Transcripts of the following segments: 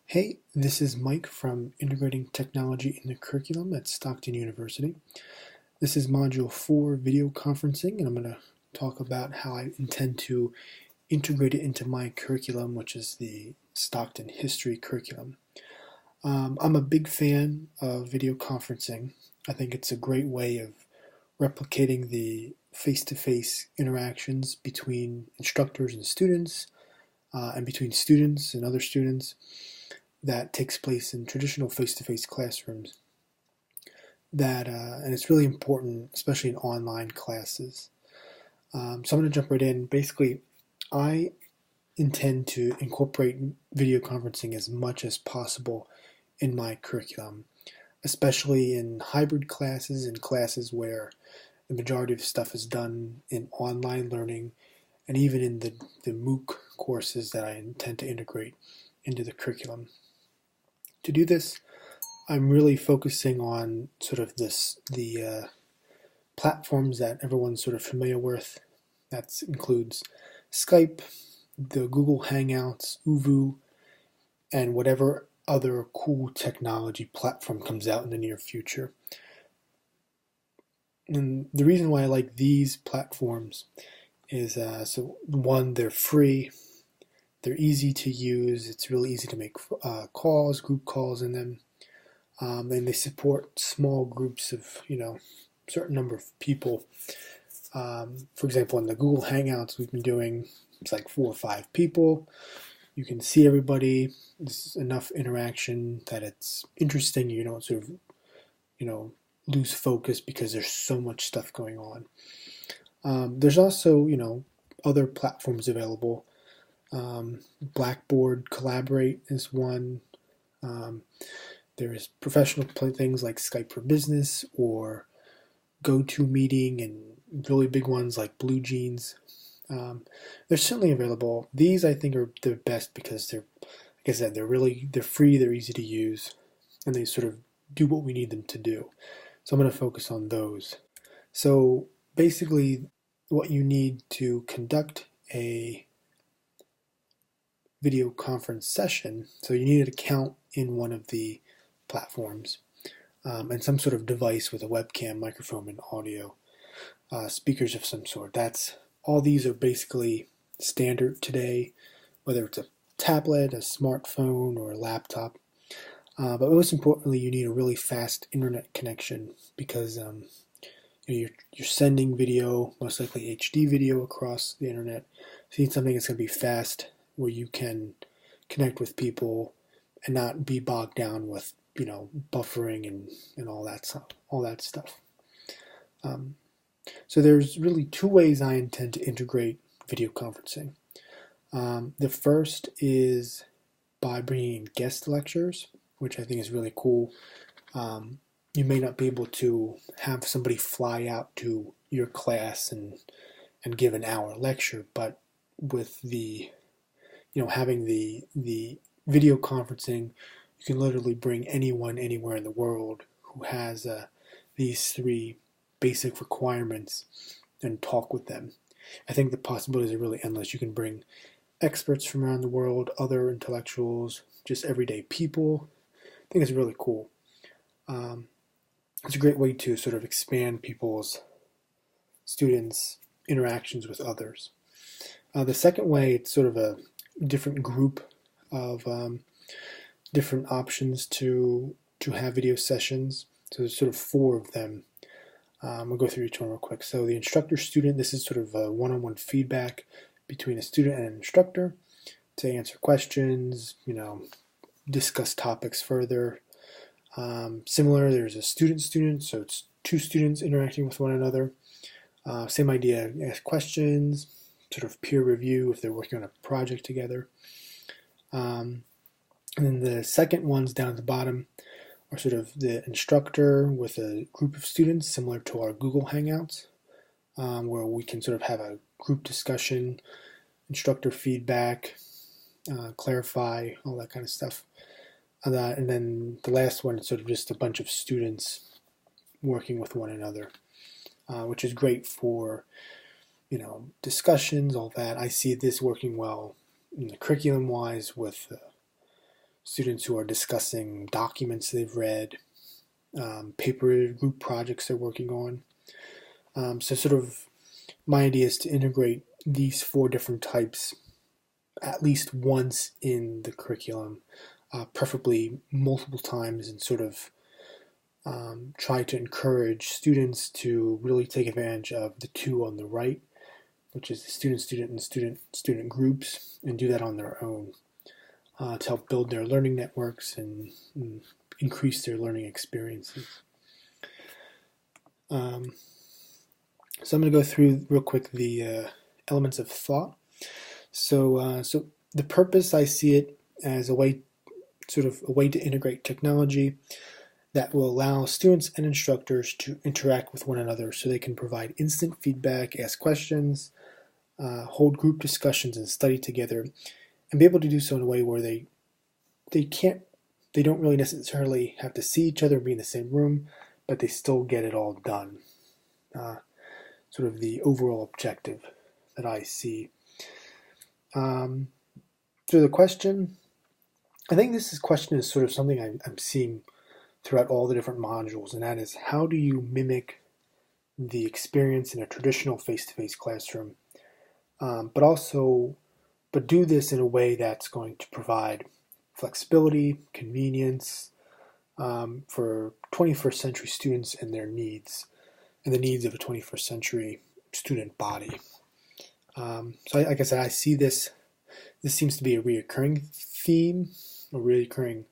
Hey, this is Mike from Integrating Technology in the Curriculum at Stockton University. This is Module 4, Video Conferencing, and I'm going to talk about how I intend to integrate it into my curriculum, which is the Stockton History curriculum. I'm a big fan of video conferencing. I think it's a great way of replicating the face-to-face interactions between instructors and students, and between students and other students that takes place in traditional face-to-face classrooms. And it's really important, especially in online classes. So I'm going to jump right in. Basically, I intend to incorporate video conferencing as much as possible in my curriculum, especially in hybrid classes and classes where the majority of stuff is done in online learning, and even in the MOOC courses that I intend to integrate into the curriculum. To do this, I'm really focusing on sort of the platforms that everyone's sort of familiar with. That includes Skype, the Google Hangouts, Uvu, and whatever other cool technology platform comes out in the near future. And the reason why I like these platforms is, so one, they're free, they're easy to use, it's really easy to make calls, group calls in them. And they support small groups of, certain number of people. For example, in the Google Hangouts we've been doing, it's like 4 or 5 people. You can see everybody. There's enough interaction that it's interesting. You don't sort of, lose focus because there's so much stuff going on. There's also, other platforms available. Blackboard Collaborate is one. There's professional things like Skype for Business or GoToMeeting, and really big ones like Blue Jeans. They're certainly available. These I think are the best because they're, like I said, they're free, they're easy to use, and they sort of do what we need them to do. So I'm going to focus on those. So basically, what you need to conduct a video conference session, so you need an account in one of the platforms, and some sort of device with a webcam, microphone, and audio, speakers of some sort. All these are basically standard today, whether it's a tablet, a smartphone, or a laptop. But most importantly, you need a really fast internet connection because you're sending video, most likely HD video, across the internet. So you need something that's going to be fast, where you can connect with people and not be bogged down with buffering and all that stuff. So there's really 2 ways I intend to integrate video conferencing. The first is by bringing in guest lectures, which I think is really cool. You may not be able to have somebody fly out to your class and give an hour lecture, but with the having the video conferencing, you can literally bring anyone anywhere in the world who has these 3 basic requirements and talk with them. I think the possibilities are really endless. You can bring experts from around the world, other intellectuals, just everyday people. I think it's really cool. It's a great way to sort of expand students' interactions with others. The second way, it's sort of a different group of different options to have video sessions. So there's sort of 4 of them. We'll go through each one real quick. So the instructor-student, this is sort of a one-on-one feedback between a student and an instructor to answer questions, discuss topics further. Similar, there's a student-student, so it's 2 students interacting with one another. Same idea, ask questions, sort of peer review if they're working on a project together. And then the second ones down at the bottom are sort of the instructor with a group of students, similar to our Google Hangouts, where we can sort of have a group discussion, instructor feedback, clarify, all that kind of stuff. And then the last one is sort of just a bunch of students working with one another, which is great for discussions, all that. I see this working well in the curriculum-wise with students who are discussing documents they've read, paper group projects they're working on. So sort of my idea is to integrate these 4 different types at least once in the curriculum, preferably multiple times, and sort of try to encourage students to really take advantage of the 2 on the right, which is the student-student and student-student groups, and do that on their own to help build their learning networks and increase their learning experiences. So I'm going to go through real quick the elements of thought. So the purpose, I see it as a way to integrate technology that will allow students and instructors to interact with one another, so they can provide instant feedback, ask questions, hold group discussions, and study together, and be able to do so in a way where they don't really necessarily have to see each other, be in the same room, but they still get it all done. Sort of the overall objective that I see. So the question, I think this question is sort of something I'm seeing throughout all the different modules, and that is, how do you mimic the experience in a traditional face-to-face classroom, but do this in a way that's going to provide flexibility, convenience for 21st century students and their needs, and the needs of a 21st century student body. So like I said, I see this seems to be a reoccurring theme, a reoccurring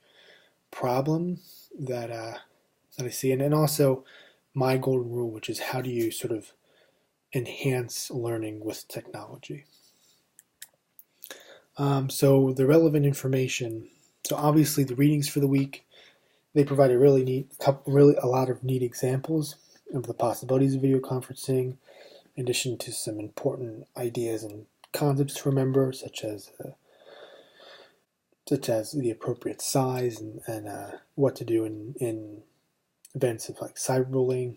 problem that I see, and also my golden rule, which is, how do you sort of enhance learning with technology? So the relevant information. So obviously the readings for the week, they provide a a lot of neat examples of the possibilities of video conferencing, in addition to some important ideas and concepts to remember, such as the appropriate size and what to do in events of like cyberbullying.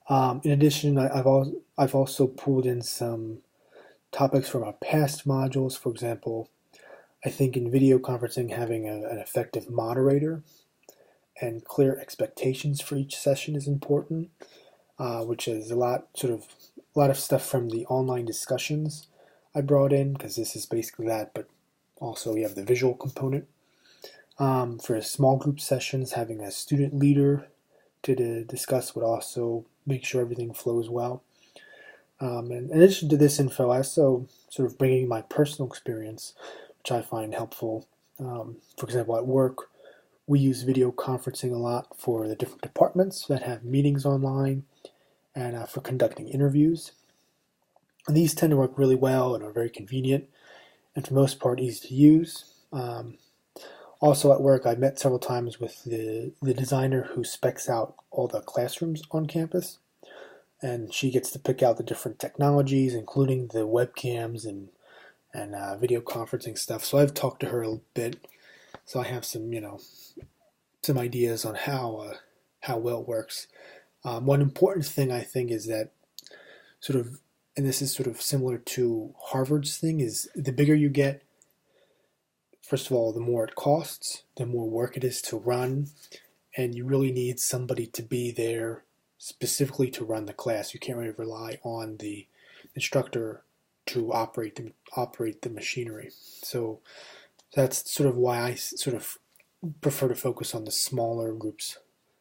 In addition, I've also pulled in some topics from our past modules. For example, I think in video conferencing, having an effective moderator and clear expectations for each session is important, which is a lot of stuff from the online discussions I brought in, because this is basically that, but also you have the visual component. For small group sessions, having a student leader to discuss would also make sure everything flows well. And in addition to this info, I also sort of bringing my personal experience, which I find helpful. For example, at work, we use video conferencing a lot for the different departments that have meetings online, and for conducting interviews. And these tend to work really well and are very convenient, and for the most part easy to use. Also at work, I met several times with the designer who specs out all the classrooms on campus, and she gets to pick out the different technologies, including the webcams and video conferencing stuff. So I've talked to her a bit, so I have some ideas on how well it works. One important thing I think is that and this is sort of similar to Harvard's thing, is the bigger you get, first of all, the more it costs, the more work it is to run, and you really need somebody to be there specifically to run the class. You can't really rely on the instructor to operate the machinery. So that's sort of why I sort of prefer to focus on the smaller groups,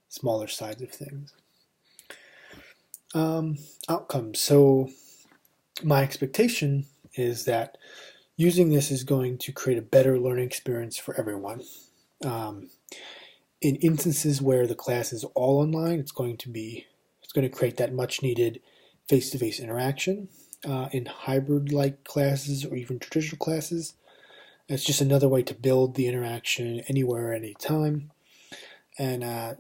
smaller sides of things. Outcomes. So my expectation is that using this is going to create a better learning experience for everyone. In instances where the class is all online, it's going to create that much needed face-to-face interaction. In hybrid-like classes or even traditional classes, it's just another way to build the interaction anywhere, anytime, and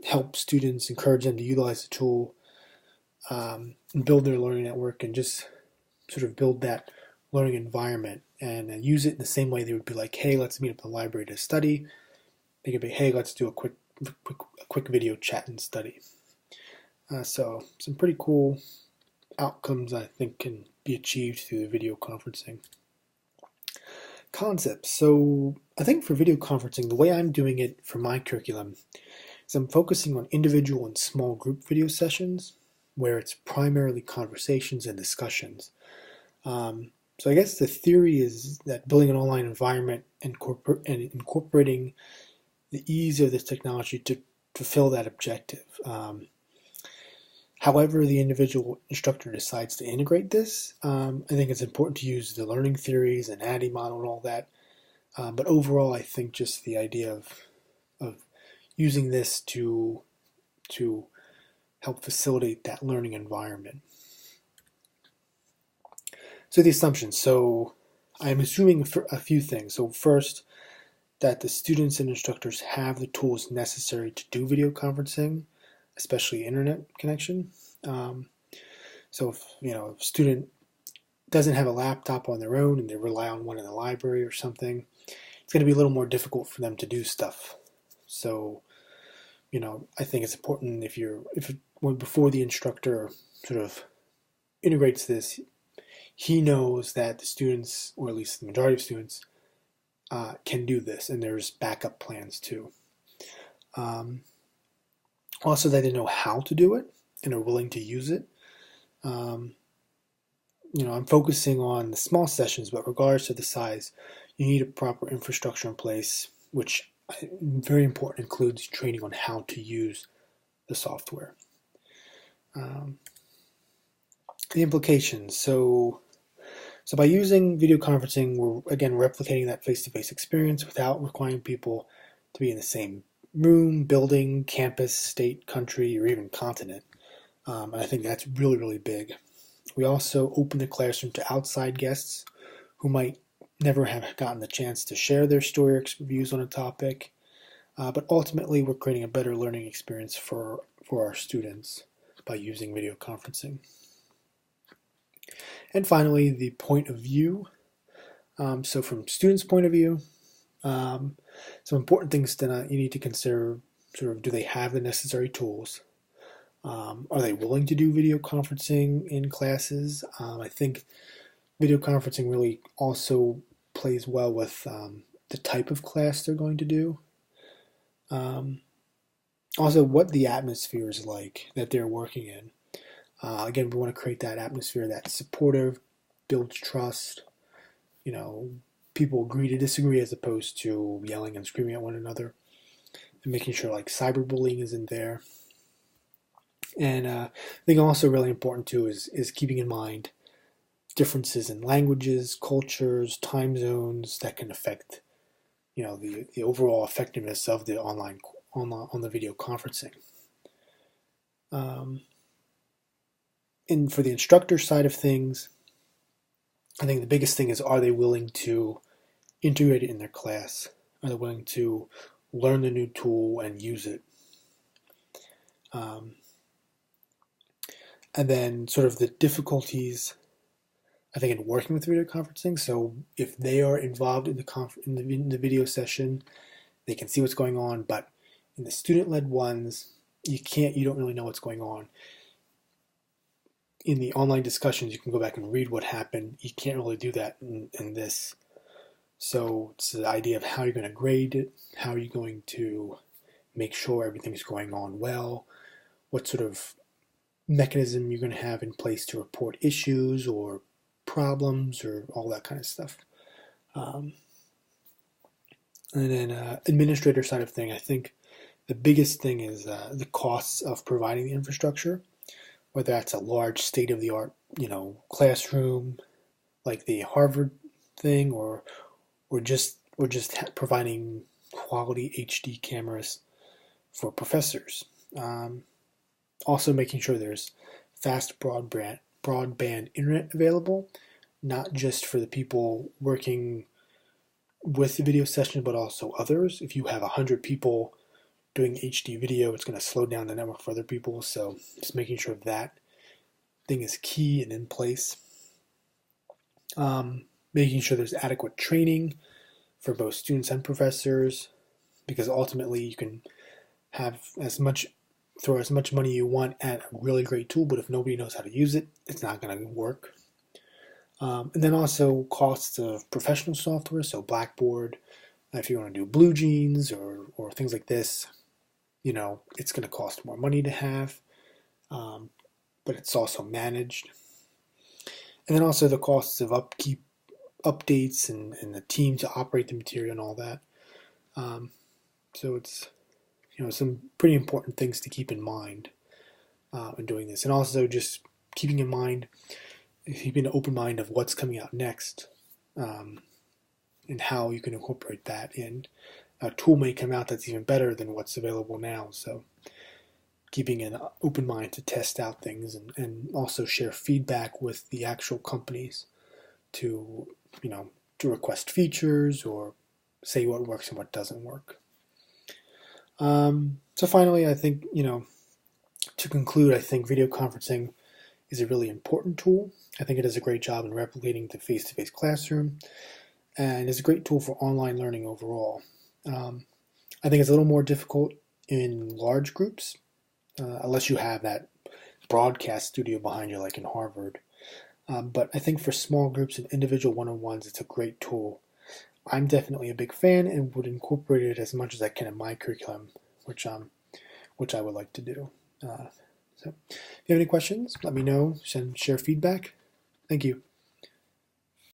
help students, encourage them to utilize the tool, and build their learning network, and just sort of build that learning environment, and use it in the same way they would be like, hey, let's meet up in the library to study. They could be, hey, let's do a quick video chat and study. So some pretty cool outcomes I think can be achieved through the video conferencing. Concepts. So I think for video conferencing, the way I'm doing it for my curriculum is I'm focusing on individual and small group video sessions where it's primarily conversations and discussions. So I guess the theory is that building an online environment and incorporating the ease of this technology to fulfill that objective. However the individual instructor decides to integrate this, I think it's important to use the learning theories and ADDIE model and all that. But overall, I think just the idea of using this to help facilitate that learning environment. So the assumptions. So I'm assuming for a few things. So first, that the students and instructors have the tools necessary to do video conferencing, especially internet connection. So if a student doesn't have a laptop on their own and they rely on one in the library or something, it's going to be a little more difficult for them to do stuff. So, I think it's important before the instructor sort of integrates this, he knows that the students, or at least the majority of students, can do this, and there's backup plans too. Also, that they know how to do it and are willing to use it. I'm focusing on the small sessions, but regardless of the size, you need a proper infrastructure in place, which very important includes training on how to use the software. The implications. So by using video conferencing, we're again replicating that face-to-face experience without requiring people to be in the same room, building, campus, state, country, or even continent. And I think that's really, really big. We also open the classroom to outside guests who might never have gotten the chance to share their story or views on a topic. But ultimately, we're creating a better learning experience for our students by using video conferencing. And finally, the point of view. So from students' point of view, some important things that you need to consider, do they have the necessary tools? Are they willing to do video conferencing in classes? I think video conferencing really also plays well with the type of class they're going to do. Also, what the atmosphere is like that they're working in. Again, we want to create that atmosphere that's supportive, builds trust. People agree to disagree as opposed to yelling and screaming at one another, and making sure cyberbullying isn't there. And I think also really important too is keeping in mind differences in languages, cultures, time zones that can affect the overall effectiveness of the on the video conferencing. And for the instructor side of things, I think the biggest thing is, are they willing to integrate it in their class? Are they willing to learn the new tool and use it? And then sort of the difficulties, I think, in working with video conferencing. So if they are involved in the video session, they can see what's going on. But in the student-led ones, you don't really know what's going on. In the online discussions, you can go back and read what happened. You can't really do that in this. So it's the idea of how you're going to grade it, how are you going to make sure everything's going on well, what sort of mechanism you're going to have in place to report issues or problems or all that kind of stuff. And then administrator side of thing, I think the biggest thing is the costs of providing the infrastructure, whether that's a large state-of-the-art, classroom like the Harvard thing, or just providing quality HD cameras for professors. Also making sure there's fast broadband internet available, not just for the people working with the video session, but also others. If you have 100 people doing HD video, it's going to slow down the network for other people. So just making sure that thing is key and in place. Making sure there's adequate training for both students and professors, because ultimately you can have throw as much money you want at a really great tool, but if nobody knows how to use it, it's not going to work. And then also costs of professional software, so Blackboard. If you want to do Blue Jeans or things like this, it's going to cost more money to have, but it's also managed. And then also the costs of upkeep, updates, and the team to operate the material and all that. So it's some pretty important things to keep in mind in doing this, and also just keeping an open mind of what's coming out next, and how you can incorporate that in. A tool may come out that's even better than what's available now, so keeping an open mind to test out things and also share feedback with the actual companies to request features or say what works and what doesn't work. So finally, I think, to conclude, I think video conferencing is a really important tool. I think it does a great job in replicating the face-to-face classroom, and is a great tool for online learning overall. I think it's a little more difficult in large groups, unless you have that broadcast studio behind you like in Harvard. But I think for small groups and individual one-on-ones, it's a great tool. I'm definitely a big fan and would incorporate it as much as I can in my curriculum, which I would like to do. So if you have any questions, let me know, share feedback. Thank you.